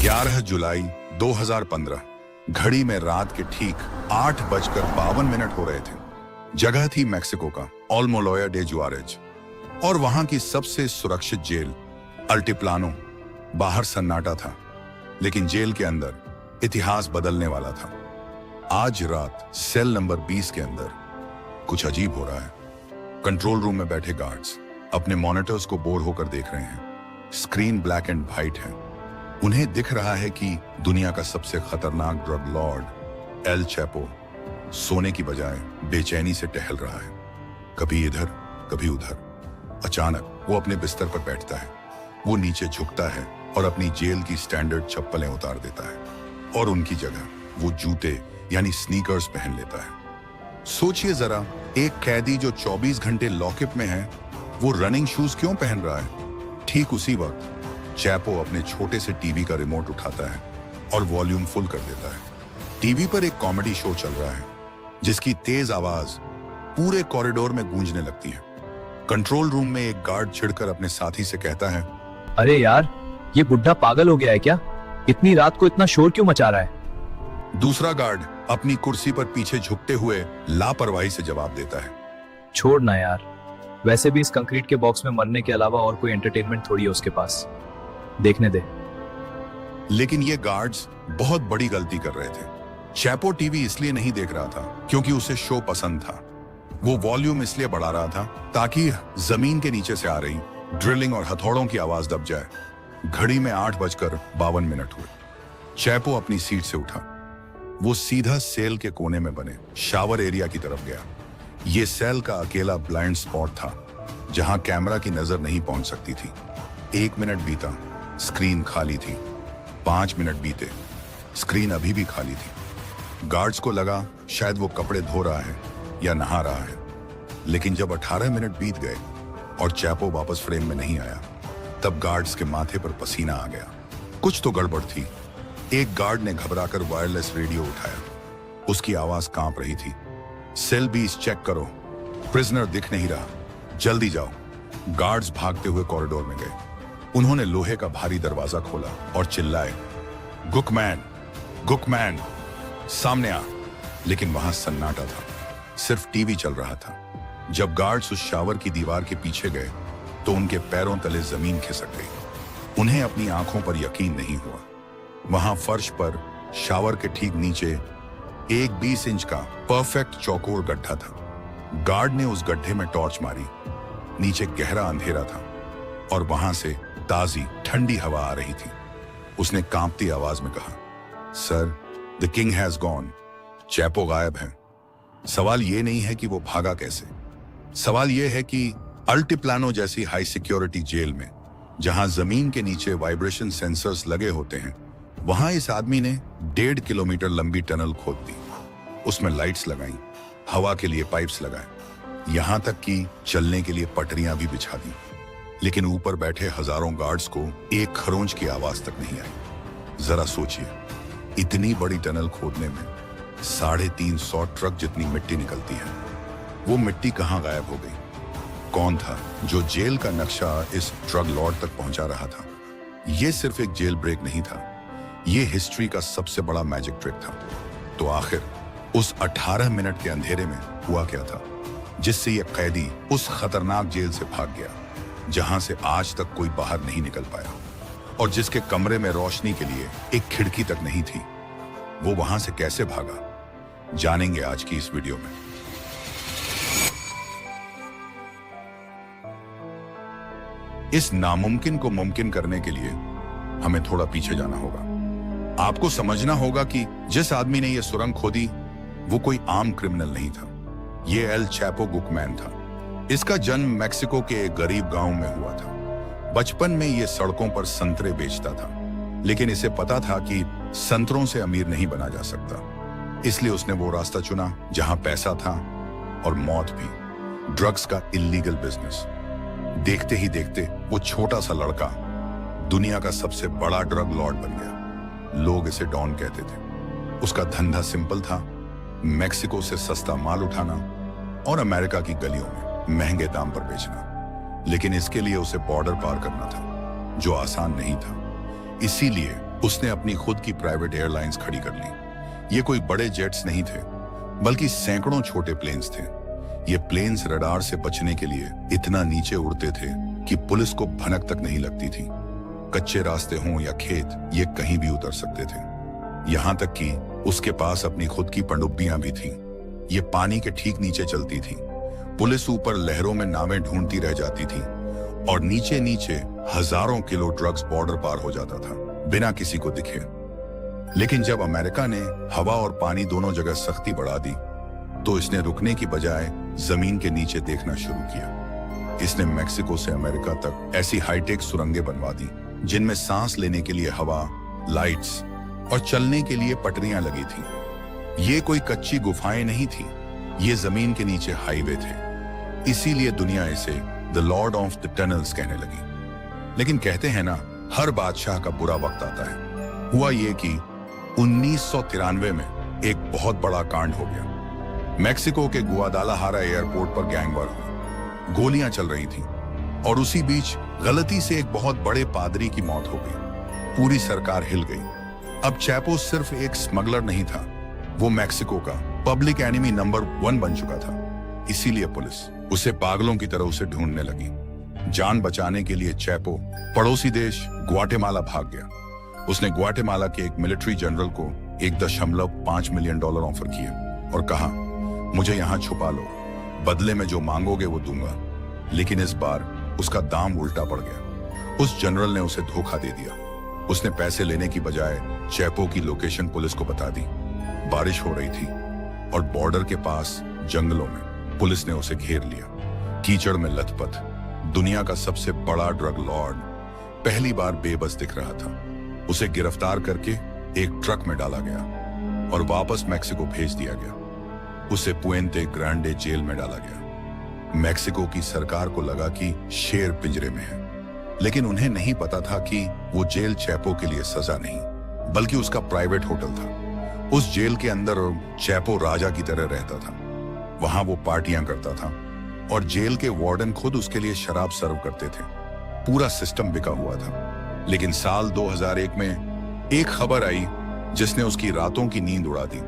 11 जुलाई 2015 घड़ी में रात के ठीक 8:52 हो रहे थे। जगह थी मेक्सिको का ऑल्मोलोया डे जुआरेज और वहां की सबसे सुरक्षित जेल अल्टिप्लानो। बाहर सन्नाटा था, लेकिन जेल के अंदर इतिहास बदलने वाला था। आज रात सेल नंबर 20 के अंदर कुछ अजीब हो रहा है। कंट्रोल रूम में बैठे गार्ड्स अपने मॉनिटर्स को बोर होकर देख रहे हैं। स्क्रीन ब्लैक एंड व्हाइट है। उन्हें दिख रहा है कि दुनिया का सबसे खतरनाक ड्रग लॉर्ड एल चैपो सोने की बजाय बेचैनी से टहल रहा है, कभी इधर कभी उधर। अचानक वो अपने बिस्तर पर बैठता है। वो नीचे झुकता है और अपनी जेल की स्टैंडर्ड चप्पलें उतार देता है और उनकी जगह वो जूते यानी स्नीकर्स पहन लेता है। सोचिए जरा, एक कैदी जो 24 घंटे लॉकअप में है, वो रनिंग शूज क्यों पहन रहा है? ठीक उसी वक्त चैपो अपने छोटे से टीवी का रिमोट उठाता है और वॉल्यूम फुल कर देता है। टीवी पर एक कॉमेडी शो चल रहा है जिसकी तेज आवाज पूरे कॉरिडोर में गूंजने लगती है। कंट्रोल रूम में एक गार्ड चिढ़कर अपने साथी से कहता है, अरे यार, ये बुढ़ा पागल हो गया है क्या? इतनी रात को इतना शोर क्यों मचा रहा है? दूसरा गार्ड अपनी कुर्सी पर पीछे झुकते हुए लापरवाही से जवाब देता है, छोड़ ना यार, वैसे भी इस कंक्रीट के बॉक्स में मरने के अलावा और कोई एंटरटेनमेंट थोड़ी है उसके पास, देखने दे। लेकिन ये गार्ड्स बहुत बड़ी गलती कर रहे थे। चैपो टीवी इसलिए नहीं देख रहा था क्योंकि उसे शो पसंद था। वो वॉल्यूम इसलिए बढ़ा रहा था ताकि जमीन के नीचे से आ रही ड्रिलिंग और हथौड़ों की आवाज दब जाए। घड़ी में 8:52 हुए। चैपो अपनी सीट से उठा। वो सीधा सेल के कोने में बने शावर एरिया की तरफ गया। ये सेल का अकेला ब्लाइंड स्पॉट था जहां कैमरा की नजर नहीं पहुंच सकती थी। 1 मिनट बीता, स्क्रीन खाली थी। 5 मिनट बीते, स्क्रीन अभी भी खाली थी। गार्ड्स को लगा शायद वो कपड़े धो रहा है या नहा रहा है। लेकिन जब 18 मिनट बीत गए और चैपो वापस फ्रेम में नहीं आया, तब गार्ड्स के माथे पर पसीना आ गया। कुछ तो गड़बड़ थी। एक गार्ड ने घबराकर वायरलेस रेडियो उठाया। उसकी आवाज कांप रही थी, सेल 20 चेक करो, प्रिजनर दिख नहीं रहा, जल्दी जाओ। गार्ड्स भागते हुए कॉरिडोर में गए। उन्होंने लोहे का भारी दरवाजा खोला और चिल्लाए, गुकमैन, गुकमैन, सामने आ। लेकिन वहां सन्नाटा था, सिर्फ टीवी चल रहा था। जब गार्ड्स उस शावर की दीवार के पीछे गए तो उनके पैरों तले जमीन खिसक गई। उन्हें अपनी आंखों पर यकीन नहीं हुआ। वहां फर्श पर शावर के ठीक नीचे एक 20 इंच का परफेक्ट चौकोर गड्ढा था। गार्ड ने उस गड्ढे में टॉर्च मारी। नीचे गहरा अंधेरा था और वहां से ताजी ठंडी हवा आ रही थी। उसने कांपती आवाज में कहा, sir, the king has gone. Chapo गायब है। सवाल यह नहीं है कि वो भागा कैसे। सवाल यह है कि अल्टिप्लानो जैसी हाई सिक्योरिटी जेल में, जहां जमीन के नीचे वाइब्रेशन सेंसर्स लगे होते हैं, वहां इस आदमी ने 1.5 किलोमीटर लंबी टनल खोद दी। उसमें लाइट्स लगाई, हवा के लिए पाइप्स लगाए, यहां तक कि चलने के लिए पटरियां भी बिछा दी। लेकिन ऊपर बैठे हजारों गार्ड्स को एक खरोंच की आवाज तक नहीं आई। जरा सोचिए, इतनी बड़ी टनल खोदने में 350 ट्रक जितनी मिट्टी निकलती है। वो मिट्टी कहां गायब हो गई? कौन था जो जेल का नक्शा इस ड्रग लॉर्ड तक पहुंचा रहा था? ये सिर्फ एक जेल ब्रेक नहीं था, ये हिस्ट्री का सबसे बड़ा मैजिक ट्रिक था। तो आखिर उस 18 मिनट के अंधेरे में हुआ क्या था जिससे ये कैदी उस खतरनाक जेल से भाग गया, जहां से आज तक कोई बाहर नहीं निकल पाया, और जिसके कमरे में रोशनी के लिए एक खिड़की तक नहीं थी? वो वहां से कैसे भागा, जानेंगे आज की इस वीडियो में। इस नामुमकिन को मुमकिन करने के लिए हमें थोड़ा पीछे जाना होगा। आपको समझना होगा कि जिस आदमी ने यह सुरंग खोदी वो कोई आम क्रिमिनल नहीं था। ये एल चैपो गुकमैन था। इसका जन्म मेक्सिको के एक गरीब गांव में हुआ था। बचपन में ये सड़कों पर संतरे बेचता था, लेकिन इसे पता था कि संतरों से अमीर नहीं बना जा सकता। इसलिए उसने वो रास्ता चुना जहां पैसा था और मौत भी, ड्रग्स का इल्लीगल बिजनेस। देखते ही देखते वो छोटा सा लड़का दुनिया का सबसे बड़ा ड्रग लॉर्ड बन गया। लोग इसे डॉन कहते थे। उसका धंधा सिंपल था, मेक्सिको से सस्ता माल उठाना और अमेरिका की गलियों में महंगे दाम पर बेचना। लेकिन इसके लिए उसे बॉर्डर पार करना था, जो आसान नहीं था। इसीलिए उसने अपनी खुद की प्राइवेट एयरलाइंस खड़ी कर ली। ये कोई बड़े जेट्स नहीं थे, बल्कि सैकड़ों छोटे प्लेन्स थे। ये प्लेन्स रडार से बचने के लिए इतना नीचे उड़ते थे कि पुलिस को भनक तक नहीं लगती थी। कच्चे रास्ते हों या खेत, ये कहीं भी उतर सकते थे। यहां तक कि उसके पास अपनी खुद की पनडुब्बियां भी थीं। ये पानी के ठीक नीचे चलती थी। पुलिस ऊपर लहरों में नावें ढूंढती रह जाती थी और नीचे नीचे हजारों किलो ड्रग्स बॉर्डर पार हो जाता था बिना किसी को दिखे। लेकिन जब अमेरिका ने हवा और पानी दोनों जगह सख्ती बढ़ा दी, तो इसने रुकने की बजाय जमीन के नीचे देखना शुरू किया। इसने मेक्सिको से अमेरिका तक ऐसी हाईटेक सुरंगें बनवा दी जिनमें सांस लेने के लिए हवा, लाइट्स और चलने के लिए पटरियां लगी थी। ये कोई कच्ची गुफाएं नहीं थी, ये जमीन के नीचे हाईवे थे। इसीलिए दुनिया इसे the Lord of the tunnels कहने लगी। लेकिन कहते हैं ना, हर बादशाह का बुरा वक्त आता है। हुआ ये कि 1993 में एक बहुत बड़ा कांड हो गया। मेक्सिको के गुआदालाहारा एयरपोर्ट पर गैंग वॉर हुई। गोलियां चल रही थीं और उसी बीच गलती से एक बहुत बड़े पादरी की मौत हो गई। पूरी सरकार हिल गई। अब चैपो सिर्फ एक स्मगलर नहीं था, वो मेक्सिको का पब्लिक एनिमी नंबर 1 बन चुका था। इसीलिए पुलिस उसे पागलों की तरह उसे ढूंढने लगी। जान बचाने के लिए चैपो पड़ोसी देश ग्वाटेमाला भाग गया। उसने ग्वाटेमाला के एक मिलिट्री जनरल को $1.5 मिलियन ऑफर किए और कहा, मुझे यहां छुपा लो, बदले में जो मांगोगे वो दूंगा। लेकिन इस बार उसका दाम उल्टा पड़ गया। उस जनरल ने उसे धोखा दे दिया। उसने पैसे लेने की बजाय चैपो की लोकेशन पुलिस को बता दी। बारिश हो रही थी और बॉर्डर के पास जंगलों में पुलिस ने उसे घेर लिया। कीचड़ में लथपथ दुनिया का सबसे बड़ा ड्रग लॉर्ड पहली बार बेबस दिख रहा था। उसे गिरफ्तार करके एक ट्रक में डाला गया और वापस मेक्सिको भेज दिया गया। उसे पुएंते ग्रांडे जेल में डाला गया। मेक्सिको की सरकार को लगा कि शेर पिंजरे में है, लेकिन उन्हें नहीं पता था कि वो जेल चैपो के लिए सजा नहीं, बल्कि उसका प्राइवेट होटल था। उस जेल के अंदर चैपो राजा की तरह रहता था। वहां वो पार्टियां करता था और जेल के वार्डन खुद उसके लिए शराब सर्व करते थे। पूरा सिस्टम बिका हुआ था। लेकिन साल 2001 में एक खबर आई जिसने उसकी रातों की नींद उड़ा दी।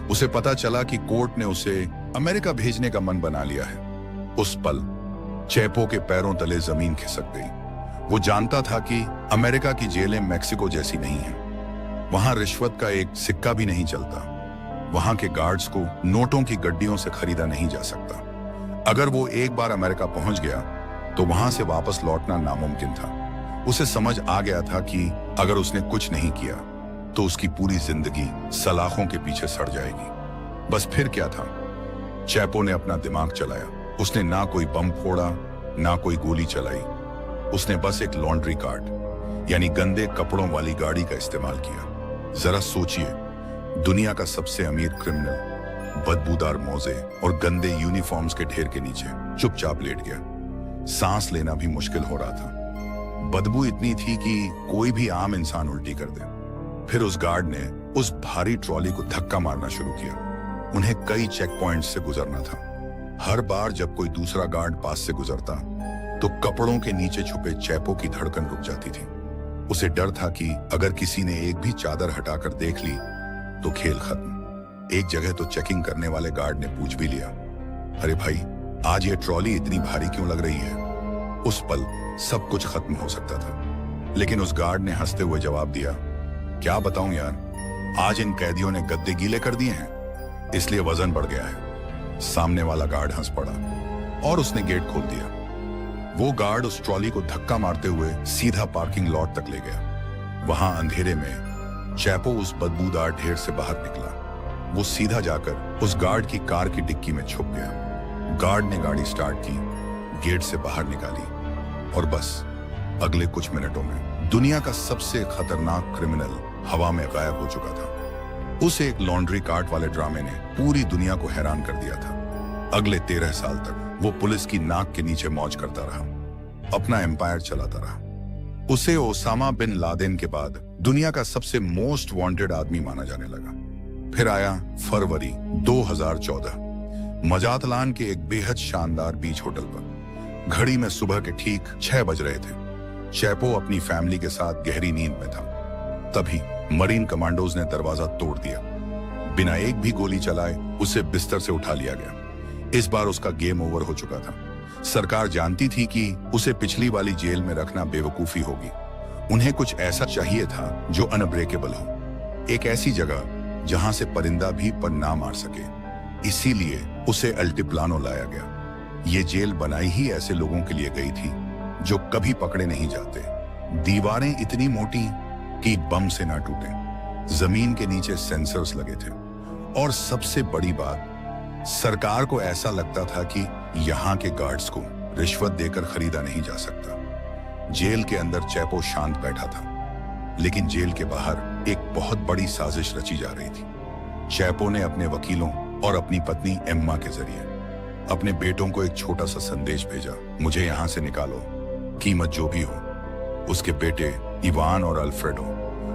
उसे पता चला कि कोर्ट ने उसे अमेरिका भेजने का मन बना लिया है। उस पल चैपो के पैरों तले जमीन खिसक गई। वो जानता था कि अमेरिका की जेलें मेक्सिको जैसी नहीं हैं। वहां रिश्वत का एक सिक्का भी नहीं चलता। वहां के गार्ड्स को नोटों की गड्डियों से खरीदा नहीं जा सकता। अगर वो एक बार अमेरिका पहुंच गया तो वहां से वापस लौटना नामुमकिन था। उसे समझ आ गया था कि अगर उसने कुछ नहीं किया तो उसकी पूरी जिंदगी सलाखों के पीछे सड़ जाएगी। बस फिर क्या था? चैपो ने अपना दिमाग चलाया। उसने ना कोई बम फोड़ा, ना कोई गोली चलाई। उसने बस एक लॉन्ड्री कार्ट यानी गंदे कपड़ों वाली गाड़ी का इस्तेमाल किया। जरा सोचिए, दुनिया का सबसे अमीर क्रिमिनल बदबूदार मोजे और गंदे यूनिफॉर्म्स के ढेर के नीचे चुपचाप लेट गया। सांस लेना भी मुश्किल हो रहा था। बदबू इतनी थी कि कोई भी आम इंसान उल्टी कर दे। फिर उस गार्ड ने उस भारी ट्रॉली को धक्का मारना शुरू किया। उन्हें कई चेक पॉइंट्स से गुजरना था। हर बार जब कोई दूसरा गार्ड पास से गुजरता तो कपड़ों के नीचे छुपे चैपो की धड़कन रुक जाती थी। उसे डर था कि अगर किसी ने एक भी चादर हटाकर देख ली तो खेल खत्म। एक जगह तो चेकिंग करने वाले गार्ड ने पूछ भी लिया, अरे भाई, आज ये ट्रॉली इतनी भारी क्यों लग रही है? उस पल सब कुछ खत्म हो सकता था। लेकिन उस गार्ड ने हंसते हुए जवाब दिया, क्या बताऊं यार, आज इन कैदियों ने गद्दे गीले कर दिए हैं, इसलिए वजन बढ़ गया है। सामने वाला गार्ड हंस पड़ा और उसने गेट खोल दिया। वो गार्ड उस ट्रॉली को धक्का मारते हुए सीधा पार्किंग लॉट तक ले गया। वहां अंधेरे में चैपो उस बदबूदार ढेर से बाहर निकला। वो सीधा जाकर उस गार्ड की कार की डिक्की में छुप गया। गार्ड ने गाड़ी स्टार्ट की, गेट से बाहर निकाली और बस अगले कुछ मिनटों में दुनिया का सबसे खतरनाक क्रिमिनल हवा में गायब हो चुका था। उस एक लॉन्ड्री कार्ट वाले ड्रामे ने पूरी दुनिया को हैरान कर दिया था। अगले 13 साल तक वो पुलिस की नाक के नीचे मौज करता रहा, अपना एम्पायर चलाता रहा। उसे ओसामा बिन लादेन के बाद दुनिया का सबसे मोस्ट वांटेड आदमी माना जाने लगा। फिर आया फरवरी 2014। मजातलान के एक बेहद शानदार बीच होटल पर घड़ी में सुबह के ठीक 6 बज रहे थे। चैपो अपनी फैमिली के साथ गहरी नींद में था। तभी मरीन कमांडोज ने दरवाजा तोड़ दिया। बिना एक भी गोली चलाए उसे बिस्तर से उठा लिया गया। इस बार उसका गेम ओवर हो चुका था। सरकार जानती थी कि उसे पिछली वाली जेल में रखना बेवकूफी होगी। उन्हें कुछ ऐसा चाहिए था जो अनब्रेकेबल हो, एक ऐसी जगह जहां से परिंदा भी पर ना मार सके। इसीलिए उसे अल्टीप्लानो लाया गया। ये जेल बनाई ही ऐसे लोगों के लिए गई थी जो कभी पकड़े नहीं जाते। दीवारें इतनी मोटी कि बम से ना टूटे, जमीन के नीचे सेंसर्स लगे थे, और सबसे बड़ी बात, सरकार को ऐसा लगता था कि यहाँ के गार्ड्स को रिश्वत देकर खरीदा नहीं जा सकता। जेल के अंदर चैपो शांत बैठा था, लेकिन जेल के बाहर एक बहुत बड़ी साजिश रची जा रही थी। चैपो ने अपने वकीलों और अपनी पत्नी एम्मा के जरिए अपने बेटों को एक छोटा सा संदेश भेजा, मुझे यहां से निकालो, कीमत जो भी हो। उसके बेटे इवान और अल्फ्रेडो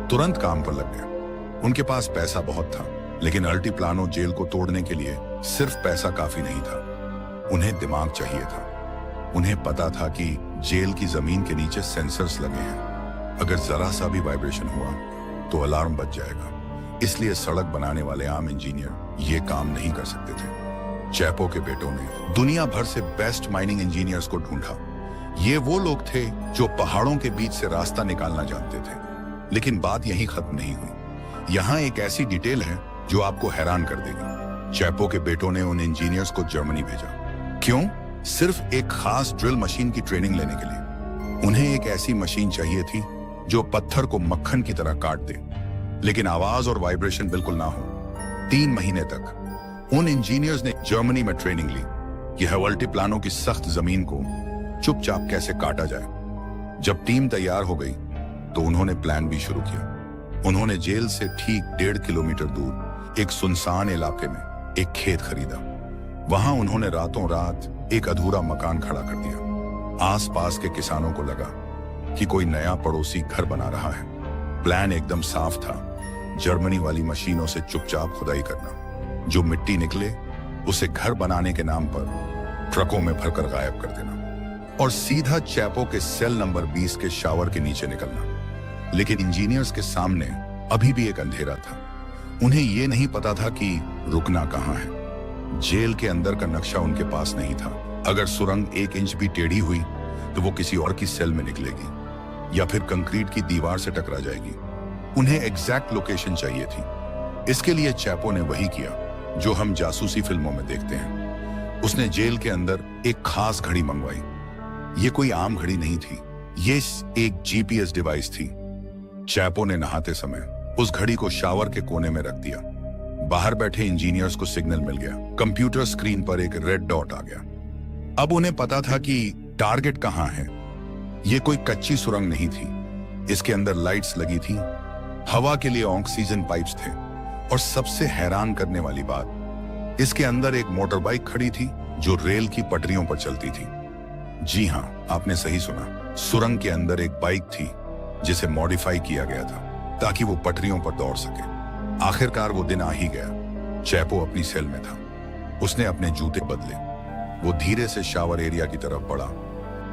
तुरंत काम पर लग गए। उनके पास पैसा बहुत था, लेकिन अल्टीप्लानो जेल को तोड़ने के लिए सिर्फ पैसा काफी नहीं था, उन्हें दिमाग चाहिए था। उन्हें पता था कि जेल की जमीन के नीचे सेंसर्स लगे हैं, अगर जरा सा भी वाइब्रेशन हुआ तो अलार्म बज जाएगा। इसलिए सड़क बनाने वाले आम इंजीनियर ये काम नहीं कर सकते थे। चैपो के बेटों ने दुनिया भर से बेस्ट माइनिंग इंजीनियर्स को ढूंढा। ये वो लोग थे जो पहाड़ों के बीच से रास्ता निकालना जानते थे। लेकिन बात यहीं खत्म नहीं हुई। यहाँ एक ऐसी डिटेल है जो आपको हैरान कर देगी। चैपो के बेटों ने उन इंजीनियर्स को जर्मनी भेजा। क्यों? सिर्फ एक खास ड्रिल मशीन की ट्रेनिंग लेने के लिए। उन्हें एक ऐसी मशीन चाहिए थी जो पत्थर को मक्खन की तरह काट दे, लेकिन आवाज और वाइब्रेशन बिल्कुल ना हो। 3 महीने तक उन इंजीनियर्स ने जर्मनी में ट्रेनिंग ली। यह अल्टीप्लानो की सख्त जमीन को चुपचाप कैसे काटा जाए। जब टीम तैयार हो गई तो उन्होंने प्लान भी शुरू किया। उन्होंने जेल से ठीक 1.5 किलोमीटर दूर एक सुनसान इलाके में एक खेत खरीदा। वहां उन्होंने रातों रात एक अधूरा मकान खड़ा कर दिया। आसपास के किसानों को लगा कि कोई नया पड़ोसी घर बना रहा है। प्लान एकदम साफ था, जर्मनी वाली मशीनों से चुपचाप खुदाई करना, जो मिट्टी निकले उसे घर बनाने के नाम पर ट्रकों में भरकर गायब कर देना, और सीधा चैपो के सेल नंबर 20 के शावर के नीचे निकलना। लेकिन इंजीनियर्स के सामने अभी भी एक अंधेरा था। उन्हें यह नहीं पता था कि रुकना कहां है। जेल के अंदर का नक्शा उनके पास नहीं था। अगर सुरंग 1 इंच भी टेढ़ी हुई तो वो किसी और की सेल में निकलेगी या फिर कंक्रीट की दीवार से टकरा जाएगी। उन्हें एग्जैक्ट लोकेशन चाहिए थी। इसके लिए चैपो ने वही किया जो हम जासूसी फिल्मों में देखते हैं। उसने जेल के अंदर एक खास घड़ी मंगवाई। ये कोई आम घड़ी नहीं थी, ये एक जीपीएस डिवाइस थी। चैपो ने नहाते समय उस घड़ी को शावर के कोने में रख दिया। बाहर बैठे इंजीनियर्स को सिग्नल मिल गया। कंप्यूटर स्क्रीन पर एक रेड डॉट आ गया। अब उन्हें पता था कि टारगेट कहां है। यह कोई कच्ची सुरंग नहीं थी। इसके अंदर लाइट्स लगी थी, हवा के लिए ऑक्सीजन पाइप्स थे, और सबसे हैरान करने वाली बात, इसके अंदर एक मोटर बाइक खड़ी थी जो रेल की पटरियों पर चलती थी। जी हां, आपने सही सुना। सुरंग के अंदर एक बाइक थी जिसे मॉडिफाई किया गया था ताकि वो पटरियों पर दौड़ सके। आखिरकार वो दिन आ ही गया। चैपो अपनी सेल में था। उसने अपने जूते बदले। वो धीरे से शावर एरिया की तरफ बढ़ा।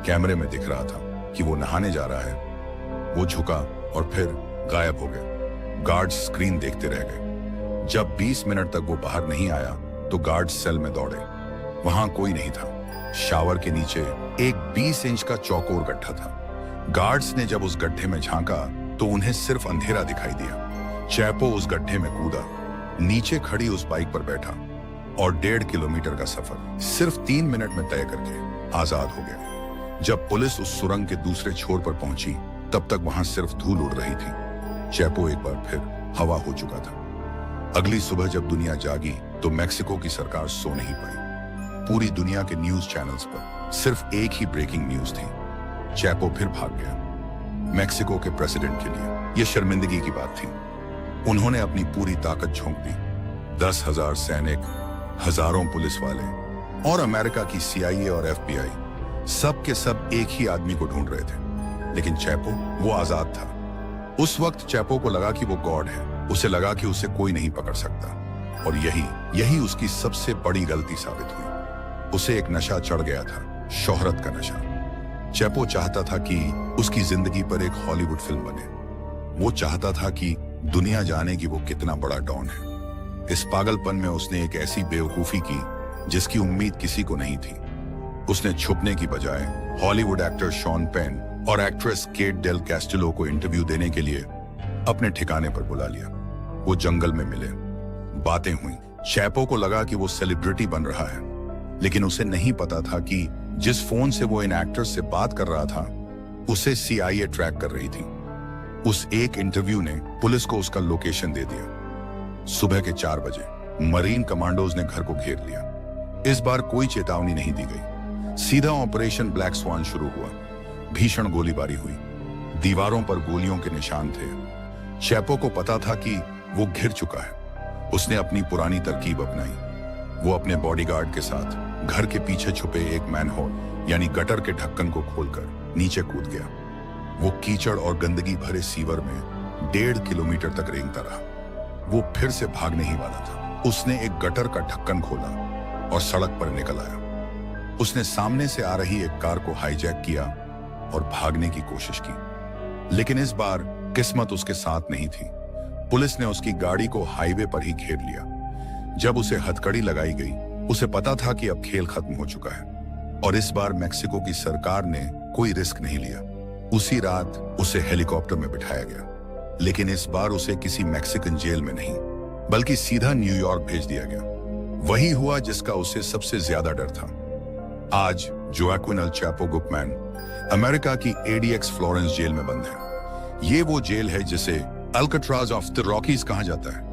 कैमरे में दिख रहा था कि वो नहाने जा रहा है। वो झुका और फिर गायब हो गया। गार्ड्स स्क्रीन देखते रह गए। जब 20 मिनट तक वो बाहर नहीं आया तो गार्ड्स सेल में दौड़े। वहां कोई नहीं था। शावर के नीचे एक 20 इंच का चौकोर गड्ढा था। गार्ड्स ने जब उस गड्ढे में झांका तो उन्हें सिर्फ अंधेरा दिखाई दिया। चैपो उस गड्ढे में कूदा, नीचे खड़ी उस बाइक पर बैठा और 1.5 किलोमीटर का सफर सिर्फ 3 मिनट में तय करके आजाद हो गया। जब पुलिस उस सुरंग के दूसरे छोर पर पहुंची तब तक वहां सिर्फ धूल उड़ रही थी। चैपो एक बार फिर हवा हो चुका था। अगली सुबह जब दुनिया जागी तो मेक्सिको की सरकार सो नहीं पाई। पूरी दुनिया के न्यूज चैनल्स पर सिर्फ एक ही ब्रेकिंग न्यूज थी, चैपो फिर भाग गया। मेक्सिको के प्रेसिडेंट के लिए यह शर्मिंदगी की बात थी। उन्होंने अपनी पूरी ताकत झोंक दी। 10,000 सैनिक, हजारों पुलिस वाले और अमेरिका की CIA और FBI सब के सब एक ही आदमी को ढूंढ रहे थे। लेकिन चैपो, वो आजाद था। उस वक्त चैपो को लगा कि वो गॉड है। उसे लगा कि उसे कोई नहीं पकड़ सकता, और यही उसकी सबसे बड़ी गलती साबित हुई। उसे एक नशा चढ़ गया था, शोहरत का नशा। चैपो चाहता था कि उसकी जिंदगी पर एक हॉलीवुड फिल्म बने। वो चाहता था कि दुनिया जाने कि वो कितना बड़ा डॉन है। इस पागलपन में उसने एक ऐसी बेवकूफी की जिसकी उम्मीद किसी को नहीं थी। उसने छुपने की बजाय हॉलीवुड एक्टर शॉन पेन और एक्ट्रेस केट डेल कैस्टिलो को इंटरव्यू देने के लिए अपने ठिकाने पर बुला लिया। वो जंगल में मिले, बातें हुई। चैपो को लगा कि वो सेलिब्रिटी बन रहा है, लेकिन उसे नहीं पता था कि जिस फोन से वो इन एक्टर्स से बात कर रहा था उसे CIA ट्रैक कर रही थी। उस एक इंटरव्यू ने पुलिस को उसका लोकेशन दे दिया। सुबह के 4 बजे मरीन कमांडोज ने घर को घेर लिया। इस बार कोई चेतावनी नहीं दी गई, सीधा ऑपरेशन ब्लैक स्वान शुरू हुआ। भीषण गोलीबारी हुई, दीवारों पर गोलियों के निशान थे। चैपो को पता था कि वो घिर चुका है। उसने अपनी पुरानी तरकीब अपनाई। वो अपने बॉडीगार्ड के साथ घर के पीछे छुपे एक मैनहोल यानी गटर के ढक्कन को खोलकर नीचे कूद गया। वो कीचड़ और गंदगी भरे सीवर में 1.5 किलोमीटर तक रेंगता रहा। वो फिर से भागने ही वाला था। उसने एक गटर का ढक्कन खोला और सड़क पर निकल आया। उसने सामने से आ रही एक कार को हाईजैक किया और भागने की कोशिश की, लेकिन इस बार किस्मत उसके साथ नहीं थी। पुलिस ने उसकी गाड़ी को हाईवे पर ही घेर लिया। जब उसे हथकड़ी लगाई गई, उसे पता था कि अब खेल खत्म हो चुका है और इस बार मेक्सिको की सरकार ने कोई रिस्क नहीं लिया। उसी रात उसे हेलीकॉप्टर में बिठाया गया, लेकिन इस बार उसे किसी मैक्सिकन जेल में नहीं, बल्कि सीधा न्यूयॉर्क भेज दिया गया। वही हुआ जिसका उसे सबसे ज्यादा डर था। आज जोआक्विन एल चैपो गुपमैन अमेरिका की ADX फ्लोरेंस जेल में बंद है। ये वो जेल है जिसे अल्काट्राज ऑफ द रॉकीज कहा जाता है।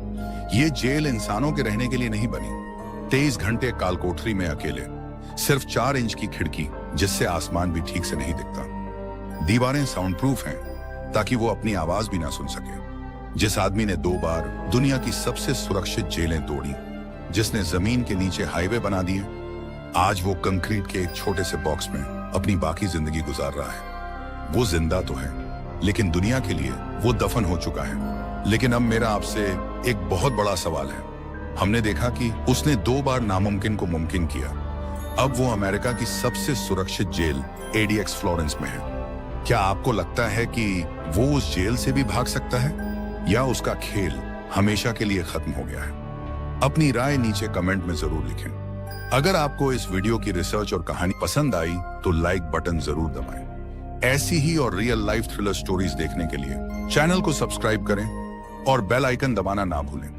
ये जेल इंसानों के रहने के लिए नहीं बनी। 23 घंटे काल कोठरी में अकेले, सिर्फ 4 इंच की खिड़की जिससे आसमान भी ठीक से नहीं दिखता। दीवारें साउंड प्रूफ हैं ताकि वो अपनी आवाज भी ना सुन सके। जिस आदमी ने 2 बार दुनिया की सबसे सुरक्षित जेलें तोड़ी, जिसने जमीन के नीचे हाईवे बना दिए, आज वो कंक्रीट के एक छोटे से बॉक्स में अपनी बाकी जिंदगी गुजार रहा है। वो जिंदा तो है, लेकिन दुनिया के लिए वो दफन हो चुका है। लेकिन अब मेरा आपसे एक बहुत बड़ा सवाल है। हमने देखा कि उसने 2 बार नामुमकिन को मुमकिन किया। अब वो अमेरिका की सबसे सुरक्षित जेल ADX फ्लोरेंस में है। क्या आपको लगता है कि वो उस जेल से भी भाग सकता है, या उसका खेल हमेशा के लिए खत्म हो गया है? अपनी राय नीचे कमेंट में जरूर लिखें। अगर आपको इस वीडियो की रिसर्च और कहानी पसंद आई तो लाइक बटन जरूर दबाएं। ऐसी ही और रियल लाइफ थ्रिलर स्टोरीज देखने के लिए चैनल को सब्सक्राइब करें और बेल आइकन दबाना ना भूलें।